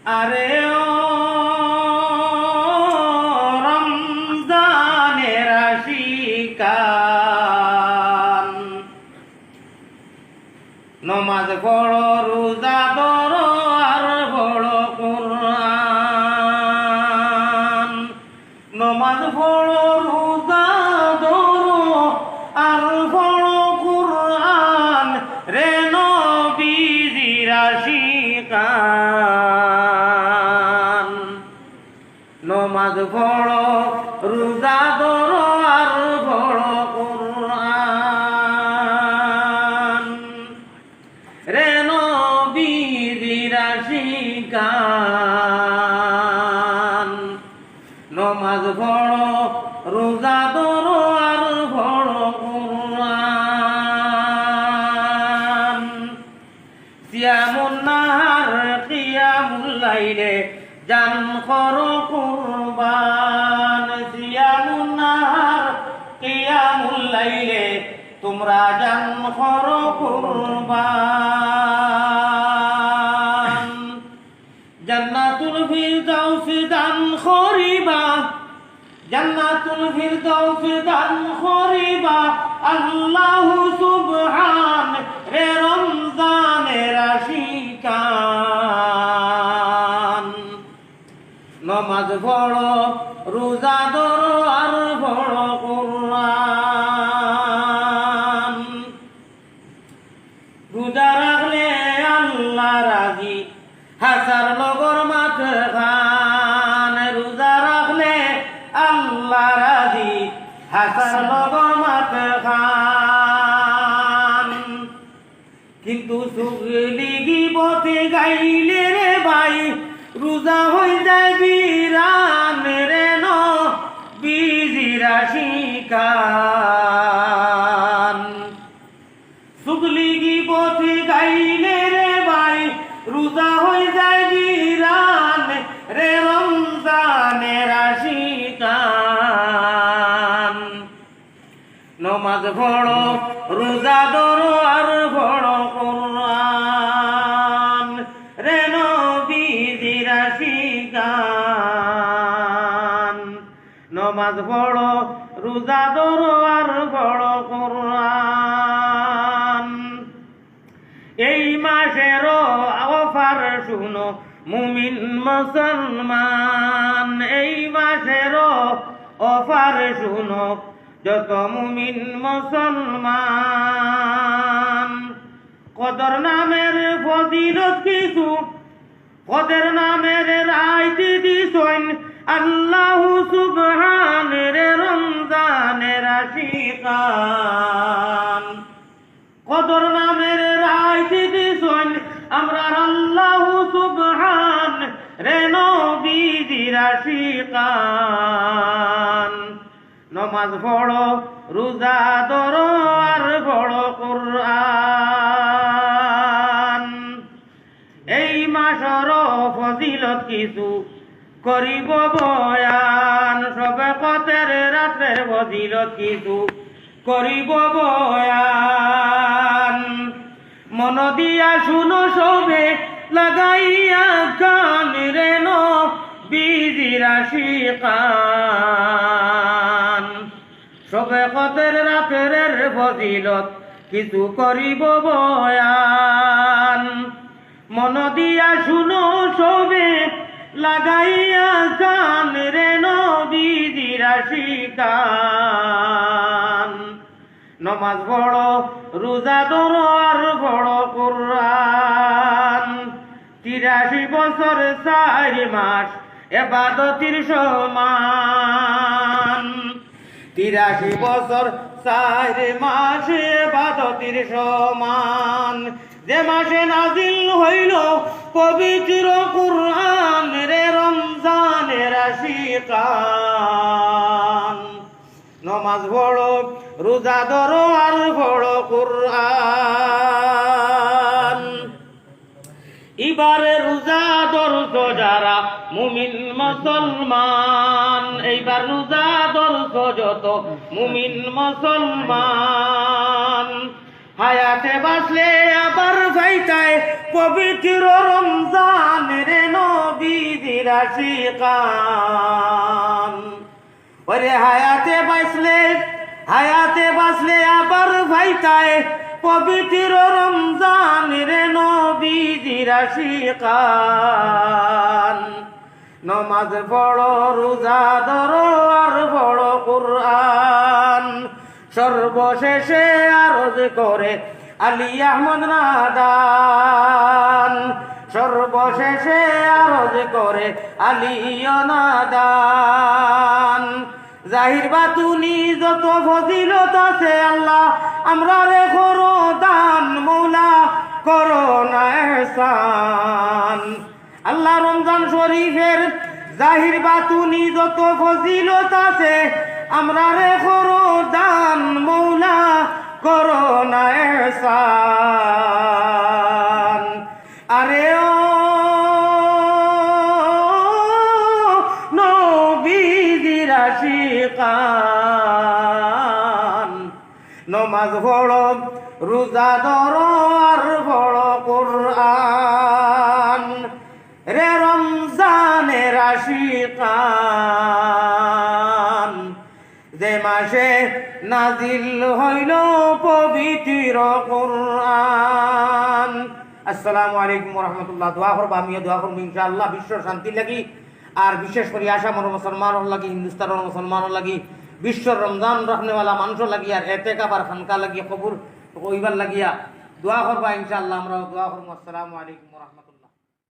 আরে ও রমজানের আশিকান, নমাজ পড়ো, রোজা ধরো, আর পড়ো কুরআন। নমাজ পড়ো, রোজা ধরো, আর পড়ো কুরআন, রে নবীজির আশিকান। নমাজ পড়ো, রোজা ধরো, আর পড়ো কুরআন, রে নবীজির আশিকান। নমাজ পড়ো, রোজা ধরো, আর পড়ো কুরআন। সিয়ামুন নাহার কিয়ামুল লাইলে জান করো কুরবান। সিয়ামুন নাহার কিয়ামুল লাইলে তোমরা জান করো কুরবান। জান্নাতুল ফিরদাউস দান করিবা, জান্নাতুল ফিরদাউস দান করিবা আল্লাহু সুবহান, রে রমজানের আশিকান। নমাজ পড়ো, রোজা ধরো, আর পড়ো কুরআন। রোজা রাখলে আল্লাহ রাজি, হাসার নগর মাঠ খান। রোজা রাখলে আল্লাহ রাজি, হাসার নগর মাঠ খান। কিন্তু সুগলি গিবতে গাইলে রে ভাই, রোজা হই যায় বিরান, রে নবীজির আশিকান। সুগলি গিবতে গাইলে রে ভাই, রোজা হই যায় বিরান, রে রমজানের আশিকান। নমাজ পড়ো, রোজা ধরো, আর পড়ো কুরআন, রে নবীজির আশিকান। নমাজ পড়ো, রোজা ধরো, আর পড়ো কুরআন। এই মাসেরও অফার শুনো মুমিন মুসলমান। এই মাসেরও অফার শুনো যত মুমিন মুসলমান। কদর নামের ফজিলত কিছু, কদর নামের রাইতি দিছেন আল্লাহু সুবহান, রে রমজানের আশিকান। কদর নামের রাইতি দিছেন আমরা আল্লাহু সুবহান, রে নবীজির আশিকান। নমাজ পড়ো, রোজা ধরো, আর পড়ো কুরআন। এই মাসের ফজিলত কিছু করিব বয়ান, সবে কতের রাতের ফজিলত কিছু করিব বয়ান। মন দিয়া শুনো সবে লাগাইয়া কান, রে নবীজির আশিকান। সবে কতের রাতের ফজিলত কিছু করিব বয়ান। মন দিয়া শুনো সবে লাগাইয়া কান, রে নবীজির আশিকান। নমাজ পড়ো, রোজা ধরো, আর পড়ো কুরআন। 83 বছর 4 মাস ইবাদতির সমান। 83 বছর 4 মাস ইবাদতির সমান। যে মাসে নাজিল হইল পবিত্র কুরআন, রে রমজানের আশিকান। নমাজ পড়ো, রোজা ধরো, আর পড়ো কুরআন। এবারে রোজা ধরছো যারা মুমিন মুসলমান, এইবার রোজা ধরছো যত মুমিন মুসলমান। হায়াতে বাঁচলে আবার যাইতায় পবিত্র রমজান, রে নবী নবীজির আশিকান। ওরে হায়াতে বাঁচলে আবার ভাইতায় পবিত্র রমজান রে নবীজির আশিকান। নমাজ পড়ো রোজা ধরো আর পড়ো কুরআন। সর্বশেষে আরজ করে আলী আহমদ নাদান। সর্বশেষে আরজ করে আলী নাদান। জাহির বাতুনি যত ফজিলত আছে আল্লাহ আমরা রে করো দান, মৌলা করো না ইহসান। আল্লাহ রমজান শরীফের জাহির বাতুনি যত ফজিলত আছে আমরা রে করো দান, মৌলা করো না ইহসান। আরে ও নবীজির আশিকান। নমাজ পড়ো রোজা ধরো আর পড়ো কুরআন রে রমজানের আশিকান। যে মাসে নাজিল হইল পবিত্র কুরআন। আসসালামু আলাইকুম ওয়া রাহমাতুল্লাহ। দোয়া করব, আমিও দোয়া করব ইনশাআল্লাহ বিশ্ব শান্তি লাগি, আর বিশেষ করে আসামর মুসলমান লাগি, হিন্দুস্তানের মুসলমান লাগি, বিশ্বর রমজান রাখনেওয়ালা মানুষ লাগি, আর এতেকাব আর খানকা লাগি কবুর কইবার লাগিয়া দোয়া করবা ইনশাআল্লাহ। আমরা দোয়া করব। আসসালামু আলাইকুম ওয়া রাহমাতুল্লাহ।